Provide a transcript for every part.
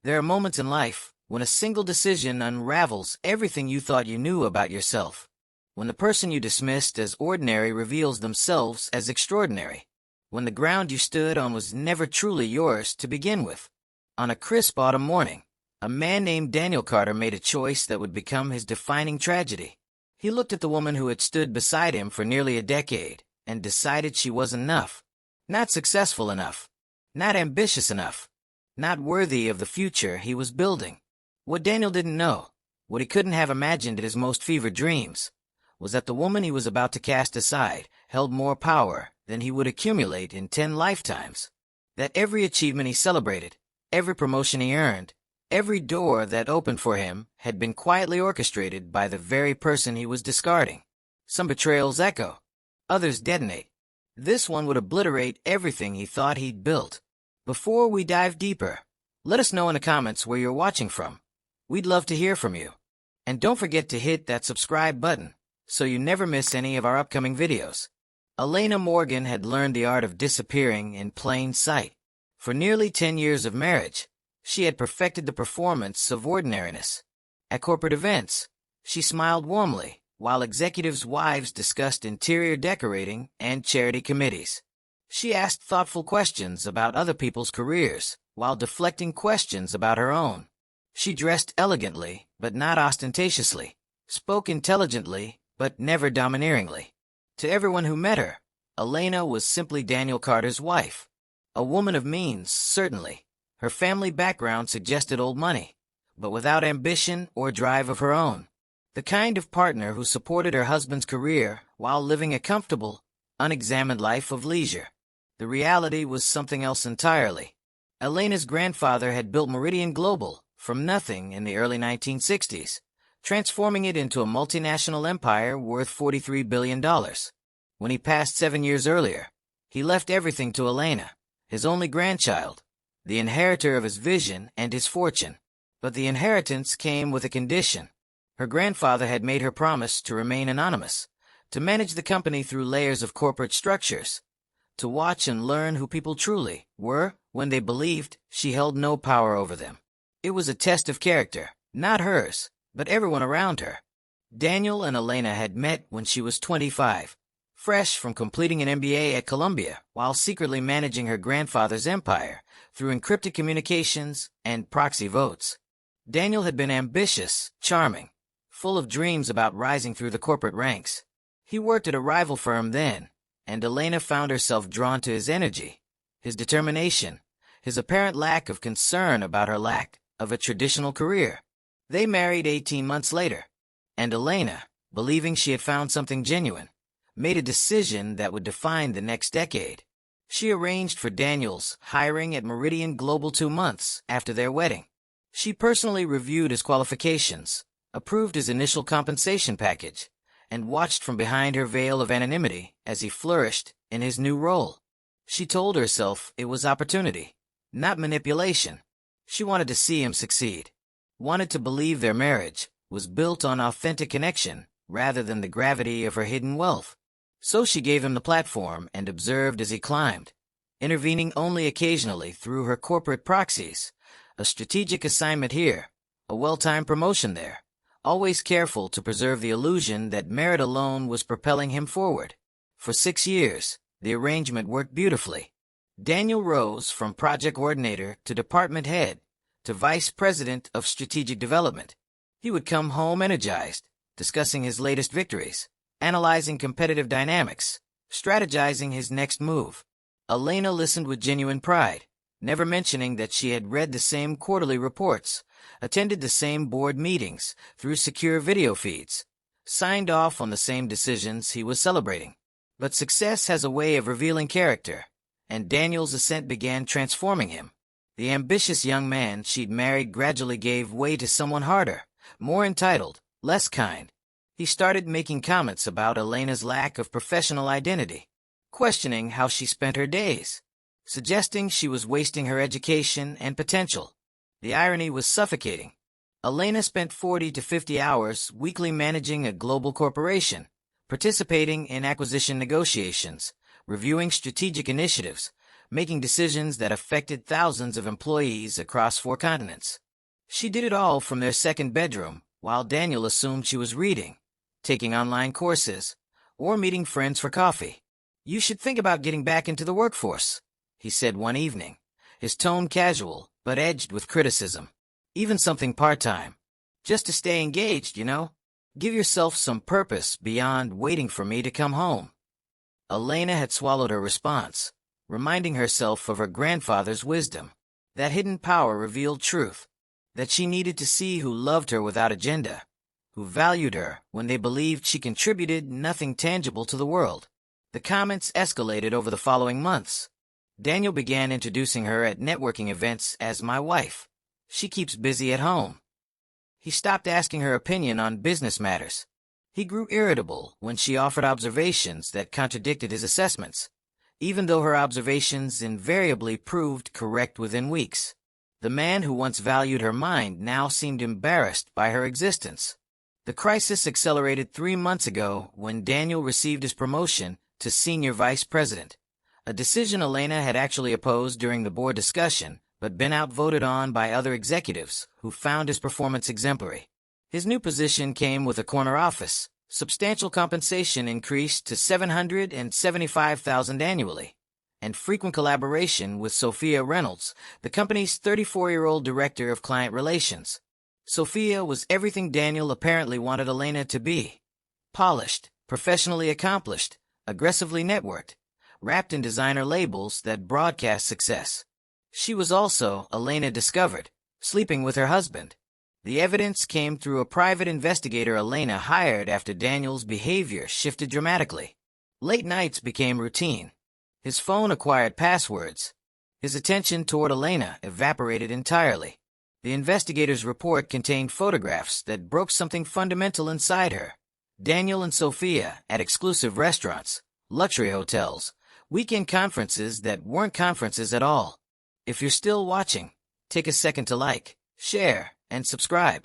There are moments in life when a single decision unravels everything you thought you knew about yourself. When the person you dismissed as ordinary reveals themselves as extraordinary. When the ground you stood on was never truly yours to begin with. On a crisp autumn morning, a man named Daniel Carter made a choice that would become his defining tragedy. He looked at the woman who had stood beside him for nearly a decade and decided she wasn't enough. Not successful enough. Not ambitious enough. Not worthy of the future he was building. What Daniel didn't know, what he couldn't have imagined in his most fevered dreams, was that the woman he was about to cast aside held more power than he would accumulate in 10 lifetimes. That every achievement he celebrated, every promotion he earned, every door that opened for him had been quietly orchestrated by the very person he was discarding. Some betrayals echo, others detonate. This one would obliterate everything he thought he'd built. Before we dive deeper, let us know in the comments where you're watching from. We'd love to hear from you. And don't forget to hit that subscribe button so you never miss any of our upcoming videos. Elena Morgan had learned the art of disappearing in plain sight. For nearly 10 years of marriage, she had perfected the performance of ordinariness. At corporate events, she smiled warmly, while executives' wives discussed interior decorating and charity committees. She asked thoughtful questions about other people's careers, while deflecting questions about her own. She dressed elegantly, but not ostentatiously, spoke intelligently, but never domineeringly. To everyone who met her, Elena was simply Daniel Carter's wife. A woman of means, certainly. Her family background suggested old money, but without ambition or drive of her own. The kind of partner who supported her husband's career while living a comfortable, unexamined life of leisure. The reality was something else entirely. Elena's grandfather had built Meridian Global from nothing in the early 1960s, transforming it into a multinational empire worth $43 billion. When he passed 7 years earlier, he left everything to Elena, his only grandchild, the inheritor of his vision and his fortune. But the inheritance came with a condition. Her grandfather had made her promise to remain anonymous, to manage the company through layers of corporate structures, to watch and learn who people truly were when they believed she held no power over them. It was a test of character, not hers, but everyone around her. Daniel and Elena had met when she was 25, fresh from completing an MBA at Columbia while secretly managing her grandfather's empire through encrypted communications and proxy votes. Daniel had been ambitious, charming, full of dreams about rising through the corporate ranks. He worked at a rival firm then, and Elena found herself drawn to his energy, his determination, his apparent lack of concern about her lack of a traditional career. They married 18 months later, and Elena, believing she had found something genuine, made a decision that would define the next decade. She arranged for Daniel's hiring at Meridian Global 2 months after their wedding. She personally reviewed his qualifications, approved his initial compensation package, and watched from behind her veil of anonymity as he flourished in his new role. She told herself it was opportunity, not manipulation. She wanted to see him succeed, wanted to believe their marriage was built on authentic connection rather than the gravity of her hidden wealth. So she gave him the platform and observed as he climbed, intervening only occasionally through her corporate proxies, a strategic assignment here, a well-timed promotion there, always careful to preserve the illusion that merit alone was propelling him forward. For 6 years, the arrangement worked beautifully. Daniel rose from project coordinator to department head to vice president of strategic development. He would come home energized, discussing his latest victories, analyzing competitive dynamics, strategizing his next move. Elena listened with genuine pride, never mentioning that she had read the same quarterly reports, attended the same board meetings through secure video feeds, signed off on the same decisions he was celebrating. But success has a way of revealing character, and Daniel's ascent began transforming him. The ambitious young man she'd married gradually gave way to someone harder, more entitled, less kind. He started making comments about Elena's lack of professional identity, questioning how she spent her days, suggesting she was wasting her education and potential. The irony was suffocating. Elena spent 40 to 50 hours weekly managing a global corporation, participating in acquisition negotiations, reviewing strategic initiatives, making decisions that affected thousands of employees across 4 continents. She did it all from their second bedroom, while Daniel assumed she was reading, taking online courses, or meeting friends for coffee. "You should think about getting back into the workforce," he said one evening, his tone casual but edged with criticism. "Even something part-time. Just to stay engaged, you know? Give yourself some purpose beyond waiting for me to come home." Elena had swallowed her response, reminding herself of her grandfather's wisdom. That hidden power revealed truth, that she needed to see who loved her without agenda, who valued her when they believed she contributed nothing tangible to the world. The comments escalated over the following months. Daniel began introducing her at networking events as "my wife. She keeps busy at home." He stopped asking her opinion on business matters. He grew irritable when she offered observations that contradicted his assessments, even though her observations invariably proved correct within weeks. The man who once valued her mind now seemed embarrassed by her existence. The crisis accelerated 3 months ago when Daniel received his promotion to senior vice president, a decision Elena had actually opposed during the board discussion, but been outvoted on by other executives who found his performance exemplary. His new position came with a corner office, substantial compensation increased to $775,000 annually, and frequent collaboration with Sophia Reynolds, the company's 34-year-old director of client relations. Sophia was everything Daniel apparently wanted Elena to be: polished, professionally accomplished, aggressively networked, wrapped in designer labels that broadcast success. She was also, Elena discovered, sleeping with her husband. The evidence came through a private investigator Elena hired after Daniel's behavior shifted dramatically. Late nights became routine. His phone acquired passwords. His attention toward Elena evaporated entirely. The investigator's report contained photographs that broke something fundamental inside her. Daniel and Sophia at exclusive restaurants, luxury hotels, weekend conferences that weren't conferences at all. If you're still watching, take a second to like, share, and subscribe.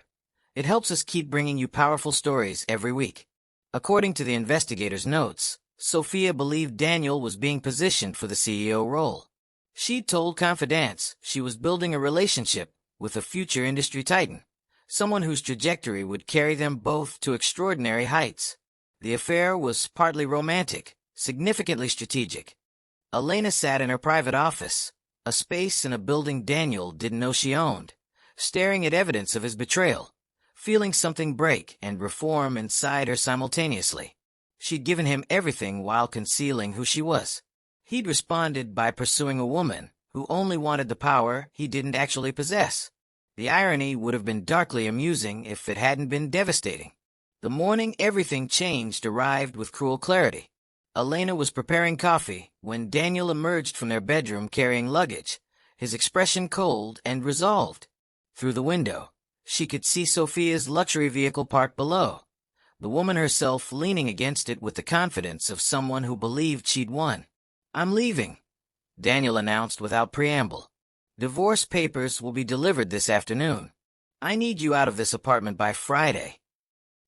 It helps us keep bringing you powerful stories every week. According to the investigator's notes, Sophia believed Daniel was being positioned for the CEO role. She told Confidence she was building a relationship with a future industry titan, someone whose trajectory would carry them both to extraordinary heights. The affair was partly romantic, significantly strategic. Elena sat in her private office, a space in a building Daniel didn't know she owned, staring at evidence of his betrayal, feeling something break and reform inside her simultaneously. She'd given him everything while concealing who she was. He'd responded by pursuing a woman who only wanted the power he didn't actually possess. The irony would have been darkly amusing if it hadn't been devastating. The morning everything changed arrived with cruel clarity. Elena was preparing coffee when Daniel emerged from their bedroom carrying luggage, his expression cold and resolved. Through the window, she could see Sophia's luxury vehicle parked below, the woman herself leaning against it with the confidence of someone who believed she'd won. "I'm leaving," Daniel announced without preamble. "Divorce papers will be delivered this afternoon. I need you out of this apartment by Friday."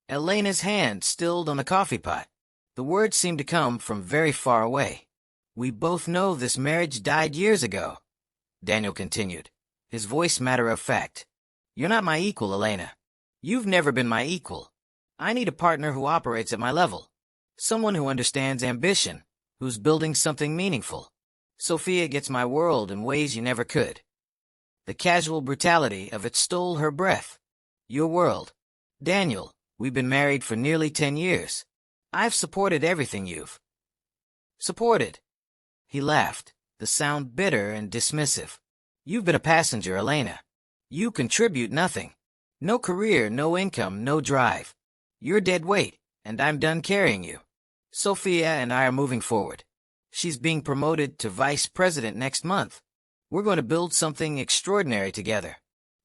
Elena's hand stilled on the coffee pot. The words seemed to come from very far away. "We both know this marriage died years ago," Daniel continued, his voice matter-of-fact. "You're not my equal, Elena. You've never been my equal. I need a partner who operates at my level, someone who understands ambition, who's building something meaningful. Sophia gets my world in ways you never could." The casual brutality of it stole her breath. "Your world. Daniel, we've been married for nearly 10 years. I've supported everything you've supported." He laughed, the sound bitter and dismissive. "You've been a passenger, Elena. You contribute nothing. No career, no income, no drive. You're dead weight, and I'm done carrying you. Sophia and I are moving forward. She's being promoted to vice president next month. We're going to build something extraordinary together.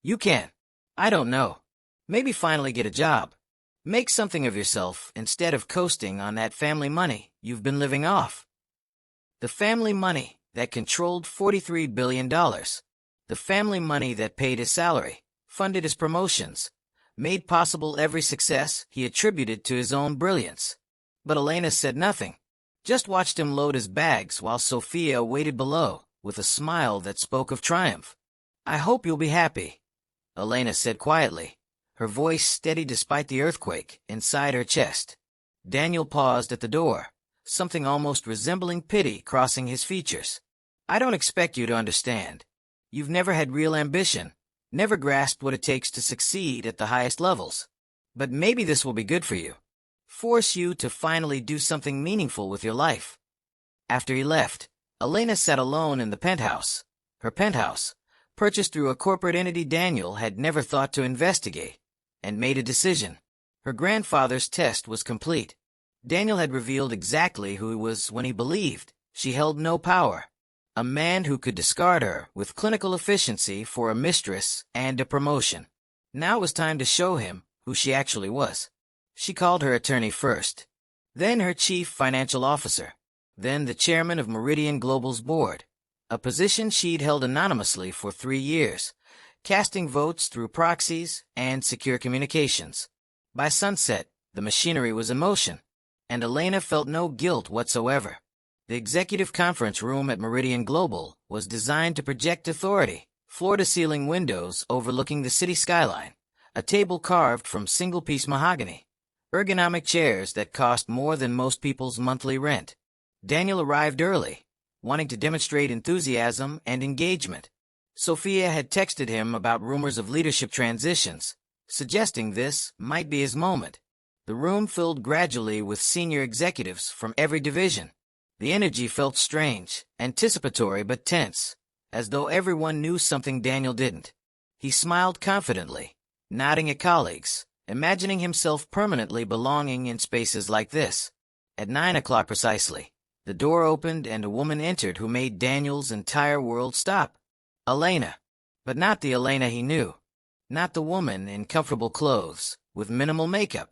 You can, I don't know, maybe finally get a job. Make something of yourself instead of coasting on that family money you've been living off." The family money that controlled $43 billion. The family money that paid his salary, funded his promotions, made possible every success he attributed to his own brilliance. But Elena said nothing, just watched him load his bags while Sophia waited below, with a smile that spoke of triumph. "I hope you'll be happy," Elena said quietly, her voice steady despite the earthquake inside her chest. Daniel paused at the door, something almost resembling pity crossing his features. "I don't expect you to understand. You've never had real ambition, never grasped what it takes to succeed at the highest levels. But maybe this will be good for you. Force you to finally do something meaningful with your life." After he left, Elena sat alone in the penthouse. Her penthouse, purchased through a corporate entity Daniel had never thought to investigate, and made a decision. Her grandfather's test was complete. Daniel had revealed exactly who he was when he believed she held no power. A man who could discard her with clinical efficiency for a mistress and a promotion. Now it was time to show him who she actually was. She called her attorney first, then her chief financial officer, then the chairman of Meridian Global's board, a position she'd held anonymously for 3 years, casting votes through proxies and secure communications. By sunset, the machinery was in motion, and Elena felt no guilt whatsoever. The executive conference room at Meridian Global was designed to project authority, floor-to-ceiling windows overlooking the city skyline, a table carved from single-piece mahogany, ergonomic chairs that cost more than most people's monthly rent. Daniel arrived early, wanting to demonstrate enthusiasm and engagement. Sophia had texted him about rumors of leadership transitions, suggesting this might be his moment. The room filled gradually with senior executives from every division. The energy felt strange, anticipatory but tense, as though everyone knew something Daniel didn't. He smiled confidently, nodding at colleagues, imagining himself permanently belonging in spaces like this. At 9 o'clock precisely, the door opened and a woman entered who made Daniel's entire world stop. Elena. But not the Elena he knew. Not the woman in comfortable clothes, with minimal makeup.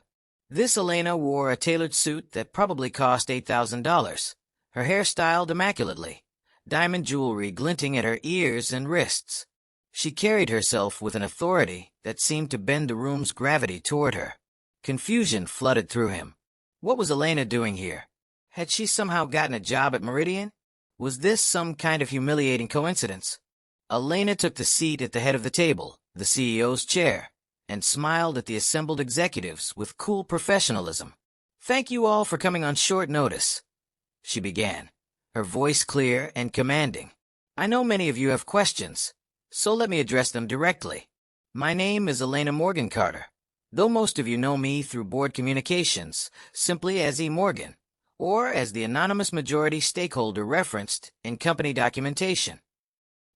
This Elena wore a tailored suit that probably cost $8,000. Her hair styled immaculately, diamond jewelry glinting at her ears and wrists. She carried herself with an authority that seemed to bend the room's gravity toward her. Confusion flooded through him. What was Elena doing here? Had she somehow gotten a job at Meridian? Was this some kind of humiliating coincidence? Elena took the seat at the head of the table, the CEO's chair, and smiled at the assembled executives with cool professionalism. "Thank you all for coming on short notice," she began, her voice clear and commanding. "I know many of you have questions, so let me address them directly. My name is Elena Morgan Carter, though most of you know me through board communications simply as E. Morgan, or as the anonymous majority stakeholder referenced in company documentation."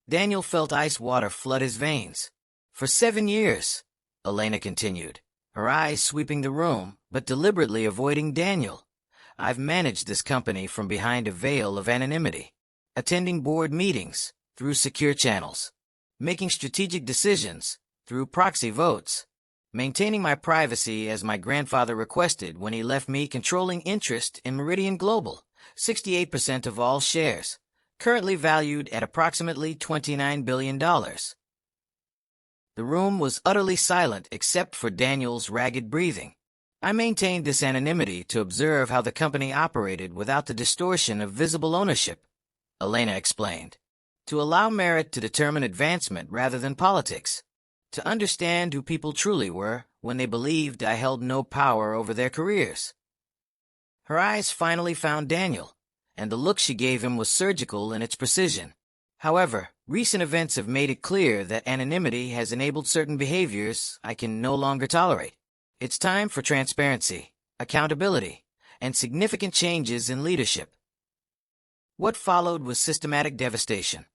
Daniel felt ice water flood his veins. "For 7 years," Elena continued, her eyes sweeping the room but deliberately avoiding Daniel, "I've managed this company from behind a veil of anonymity, attending board meetings through secure channels, making strategic decisions through proxy votes, maintaining my privacy as my grandfather requested when he left me controlling interest in Meridian Global, 68% of all shares, currently valued at approximately $29 billion. The room was utterly silent except for Daniel's ragged breathing. "I maintained this anonymity to observe how the company operated without the distortion of visible ownership," Elena explained. "To allow merit to determine advancement rather than politics. To understand who people truly were when they believed I held no power over their careers." Her eyes finally found Daniel, and the look she gave him was surgical in its precision. "However, recent events have made it clear that anonymity has enabled certain behaviors I can no longer tolerate. It's time for transparency, accountability, and significant changes in leadership." What followed was systematic devastation.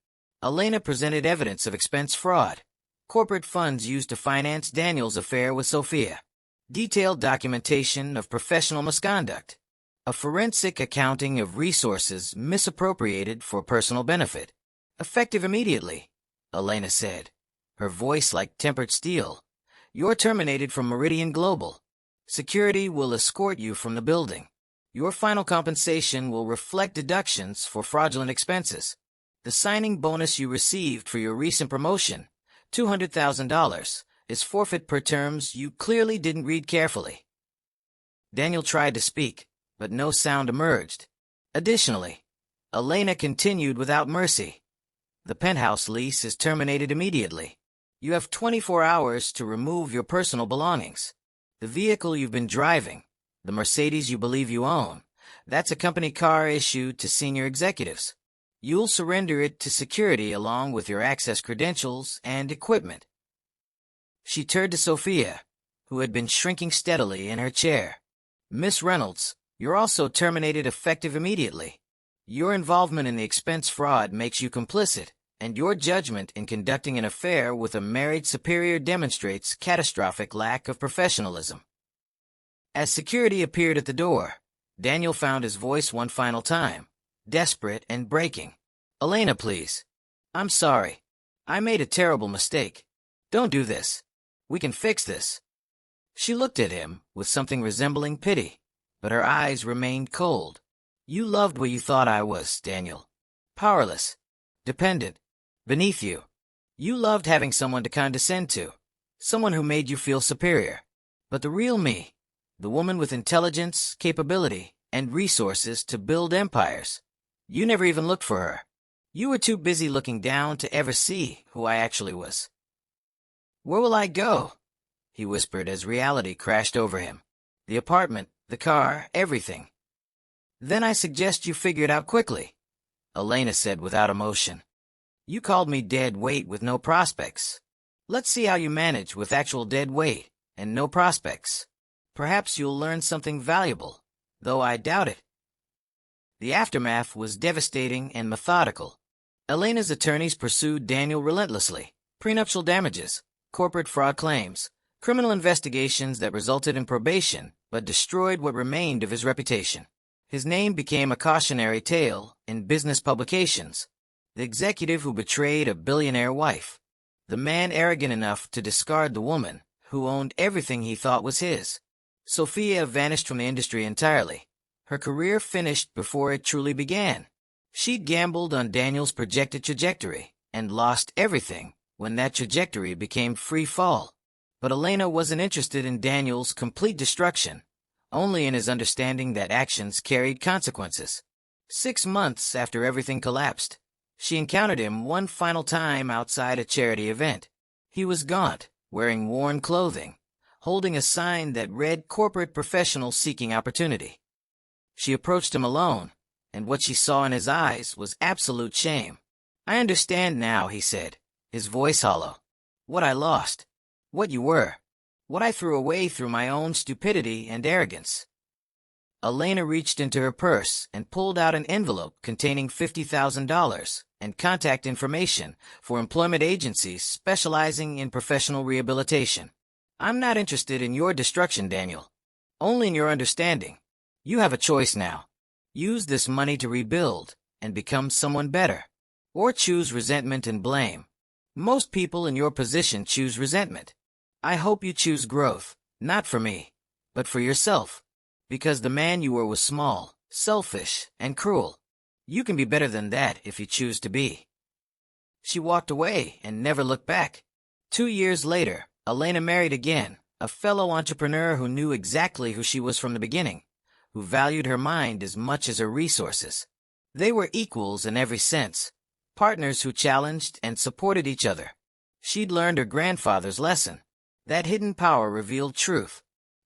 Elena presented evidence of expense fraud, corporate funds used to finance Daniel's affair with Sophia, detailed documentation of professional misconduct, a forensic accounting of resources misappropriated for personal benefit. "Effective immediately," Elena said, her voice like tempered steel. "You're terminated from Meridian Global. Security will escort you from the building. Your final compensation will reflect deductions for fraudulent expenses. The signing bonus you received for your recent promotion, $200,000, is forfeit per terms you clearly didn't read carefully." Daniel tried to speak, but no sound emerged. Additionally, Elena continued without mercy. The penthouse lease is terminated immediately. You have 24 hours to remove your personal belongings. The vehicle you've been driving, the Mercedes you believe you own, that's a company car issued to senior executives. You'll surrender it to security along with your access credentials and equipment. She turned to Sophia, who had been shrinking steadily in her chair. Miss Reynolds, you're also terminated effective immediately. Your involvement in the expense fraud makes you complicit, and your judgment in conducting an affair with a married superior demonstrates catastrophic lack of professionalism. As security appeared at the door, Daniel found his voice one final time, desperate and breaking. Elena, please. I'm sorry. I made a terrible mistake. Don't do this. We can fix this. She looked at him with something resembling pity, but her eyes remained cold. You loved what you thought I was, Daniel. Powerless, dependent, beneath you. You loved having someone to condescend to, someone who made you feel superior. But the real me, the woman with intelligence, capability, and resources to build empires, you never even looked for her. You were too busy looking down to ever see who I actually was. Where will I go? He whispered as reality crashed over him. The apartment, the car, everything. Then I suggest you figure it out quickly, Elena said without emotion. You called me dead weight with no prospects. Let's see how you manage with actual dead weight and no prospects. Perhaps you'll learn something valuable, though I doubt it. The aftermath was devastating and methodical. Elena's attorneys pursued Daniel relentlessly. Prenuptial damages, corporate fraud claims, criminal investigations that resulted in probation but destroyed what remained of his reputation. His name became a cautionary tale in business publications. The executive who betrayed a billionaire wife. The man arrogant enough to discard the woman who owned everything he thought was his. Sophia vanished from the industry entirely. Her career finished before it truly began. She'd gambled on Daniel's projected trajectory and lost everything when that trajectory became free fall. But Elena wasn't interested in Daniel's complete destruction, only in his understanding that actions carried consequences. 6 months after everything collapsed, she encountered him one final time outside a charity event. He was gaunt, wearing worn clothing, holding a sign that read corporate professional seeking opportunity. She approached him alone, and what she saw in his eyes was absolute shame. I understand now, he said, his voice hollow. What I lost, what you were, what I threw away through my own stupidity and arrogance. Elena reached into her purse and pulled out an envelope containing $50,000 and contact information for employment agencies specializing in professional rehabilitation. I'm not interested in your destruction, Daniel. Only in your understanding. You have a choice now. Use this money to rebuild and become someone better, or choose resentment and blame. Most people in your position choose resentment. I hope you choose growth, not for me, but for yourself, because the man you were was small, selfish, and cruel. You can be better than that if you choose to be. She walked away and never looked back. 2 years later, Elena married again, a fellow entrepreneur who knew exactly who she was from the beginning, who valued her mind as much as her resources. They were equals in every sense, partners who challenged and supported each other. She'd learned her grandfather's lesson. That hidden power revealed truth.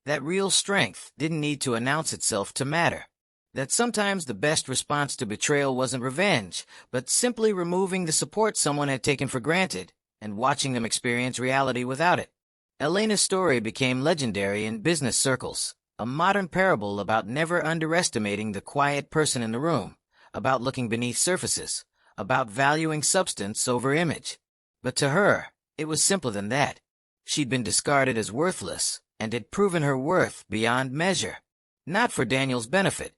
That real strength didn't need to announce itself to matter. That sometimes the best response to betrayal wasn't revenge, but simply removing the support someone had taken for granted and watching them experience reality without it. Elena's story became legendary in business circles, a modern parable about never underestimating the quiet person in the room, about looking beneath surfaces, about valuing substance over image. But to her, it was simpler than that. She'd been discarded as worthless and had proven her worth beyond measure. Not for Daniel's benefit,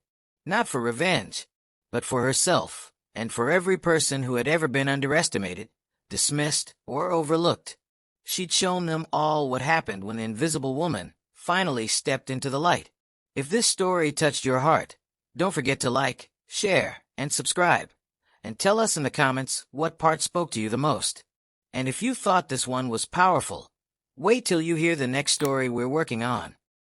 not for revenge, but for herself and for every person who had ever been underestimated, dismissed, or overlooked. She'd shown them all what happened when the invisible woman finally stepped into the light. If this story touched your heart, don't forget to like, share, and subscribe. And tell us in the comments what part spoke to you the most. And if you thought this one was powerful, wait till you hear the next story we're working on.